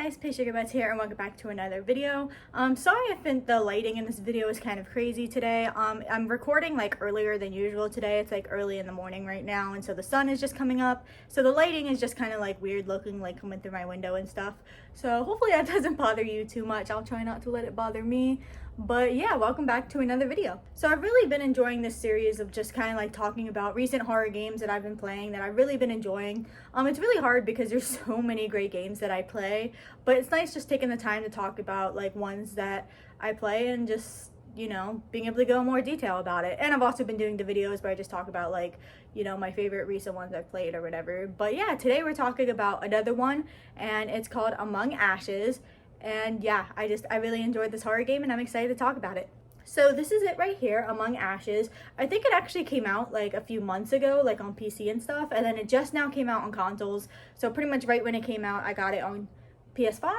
guys, Paigesugarbutts here, and welcome back to another video. Sorry if the lighting in this video is kind of crazy today. I'm recording like earlier than usual today. It's like early in the morning right now, and so the sun is just coming up. So the lighting is just kind of like weird looking, like coming through my window and stuff. So hopefully that doesn't bother you too much. I'll try not to let it bother me. But yeah, welcome back to another video. So I've really been enjoying this series of just kind of like talking about recent horror games that I've been playing that I've really been enjoying. It's really hard because there's so many great games that I play, but it's nice just taking the time to talk about like ones that I play and just, you know, being able to go in more detail about it. And I've also been doing the videos where I just talk about like, you know, my favorite recent ones I've played or whatever. But yeah, today we're talking about another one, and it's called Among Ashes. And yeah, I really enjoyed this horror game and I'm excited to talk about it. So this is it right here, Among Ashes. I think it actually came out like a few months ago, like on PC and stuff, and then it just now came out on consoles. So pretty much right when it came out, I got it on PS5,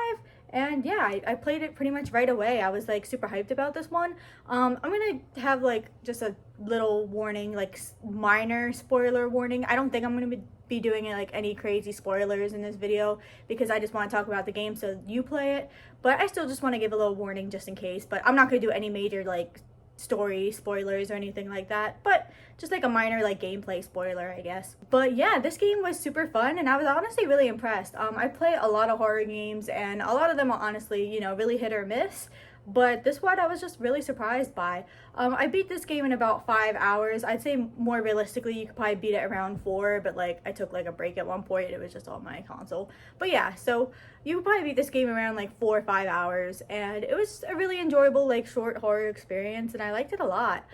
and yeah, I played it pretty much right away. I was like super hyped about this one. I'm gonna have like just a little warning, like minor spoiler warning. I don't think I'm gonna be doing it like any crazy spoilers in this video because I just want to talk about the game so you play it, but I still just want to give a little warning just in case. But I'm not gonna do any major like story spoilers or anything like that, but just like a minor like gameplay spoiler, I guess. But yeah, this game was super fun and I was honestly really impressed. I play a lot of horror games and a lot of them are honestly, you know, really hit or miss, but this one I was just really surprised by. I beat this game in about 5 hours. I'd say more realistically you could probably beat it around 4, but like I took like a break at one point. It was just on my console. But yeah, so you could probably beat this game around like 4 or 5 hours, and it was a really enjoyable like short horror experience and I liked it a lot.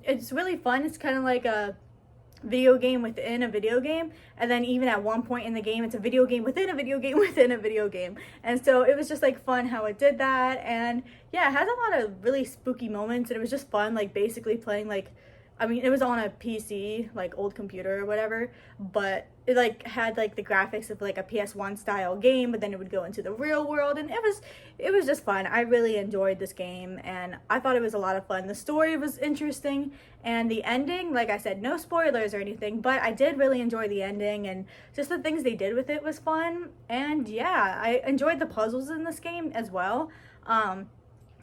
It's really fun. It's kind of like a video game within a video game, and then even at one point in the game it's a video game within a video game within a video game, and so it was just like fun how it did that. And yeah, it has a lot of really spooky moments and it was just fun like basically playing like, I mean, it was on a PC, like old computer or whatever, but it like had like the graphics of like a PS1 style game, but then it would go into the real world, and it was just fun. I really enjoyed this game and I thought it was a lot of fun. The story was interesting, and the ending, like I said, no spoilers or anything, but I did really enjoy the ending and just the things they did with it was fun. And yeah, I enjoyed the puzzles in this game as well.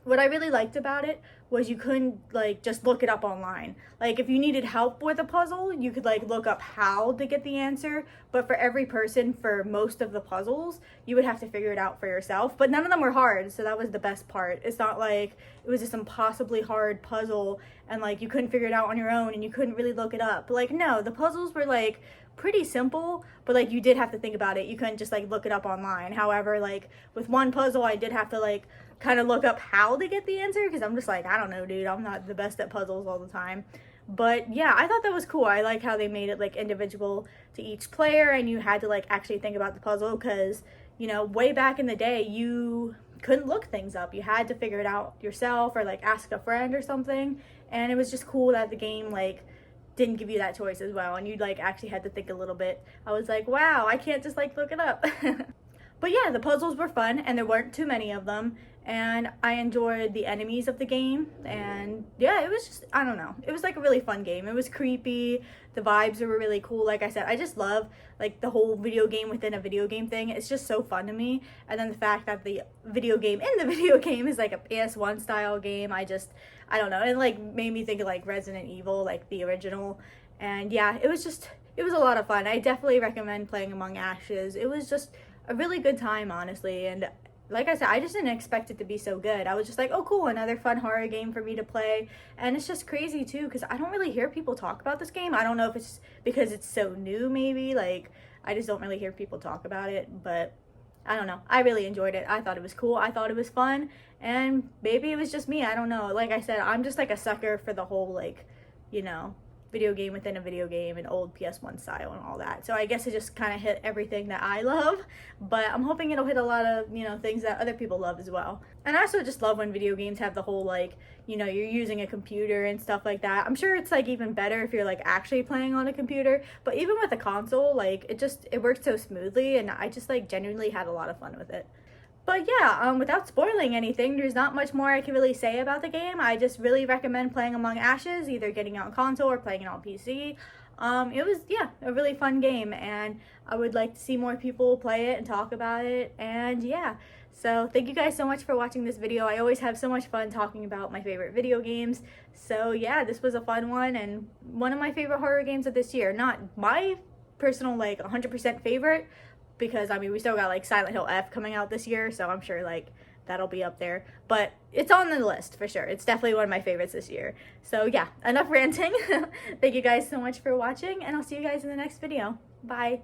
What I really liked about it was you couldn't like just look it up online. Like if you needed help with a puzzle, you could like look up how to get the answer, but for every person for most of the puzzles, you would have to figure it out for yourself. But none of them were hard, so that was the best part. It's not like it was this impossibly hard puzzle and like you couldn't figure it out on your own and you couldn't really look it up. But like no, the puzzles were like pretty simple, but like you did have to think about it. You couldn't just like look it up online. However, like with one puzzle I did have to like kind of look up how to get the answer because I'm just like, I don't know, dude, I'm not the best at puzzles all the time. But yeah, I thought that was cool. I like how they made it like individual to each player and you had to like actually think about the puzzle because, you know, way back in the day you couldn't look things up. You had to figure it out yourself or like ask a friend or something, and it was just cool that the game like didn't give you that choice as well and you like actually had to think a little bit. I was like, wow, I can't just like look it up. But yeah, the puzzles were fun and there weren't too many of them, and I enjoyed the enemies of the game. And yeah, it was just, I don't know, it was like a really fun game. It was creepy, the vibes were really cool. Like I said, I just love like the whole video game within a video game thing. It's just so fun to me. And then the fact that the video game in the video game is like a PS1 style game, I don't know, it like made me think of like Resident Evil, like the original. And yeah, it was a lot of fun. I definitely recommend playing Among Ashes. It was just a really good time, honestly. And like I said, I just didn't expect it to be so good. I was just like, oh cool, another fun horror game for me to play. And it's just crazy too because I don't really hear people talk about this game. I don't know if it's because it's so new, maybe, like I just don't really hear people talk about it, but I don't know, I really enjoyed it. I thought it was cool, I thought it was fun, and maybe it was just me, I don't know. Like I said, I'm just like a sucker for the whole like, you know, video game within a video game and old PS1 style and all that. So I guess it just kind of hit everything that I love, but I'm hoping it'll hit a lot of, you know, things that other people love as well. And I also just love when video games have the whole like, you know, you're using a computer and stuff like that. I'm sure it's like even better if you're like actually playing on a computer, but even with a console, like it works so smoothly, and I just like genuinely had a lot of fun with it. But yeah, without spoiling anything, there's not much more I can really say about the game. I just really recommend playing Among Ashes, either getting it on console or playing it on PC. It was, yeah, a really fun game, and I would like to see more people play it and talk about it, and yeah. So thank you guys so much for watching this video. I always have so much fun talking about my favorite video games. So yeah, this was a fun one, and one of my favorite horror games of this year. Not my personal, like, 100% favorite, because, I mean, we still got, like, Silent Hill F coming out this year, so I'm sure, like, that'll be up there. But it's on the list, for sure. It's definitely one of my favorites this year. So yeah, enough ranting. Thank you guys so much for watching, and I'll see you guys in the next video. Bye.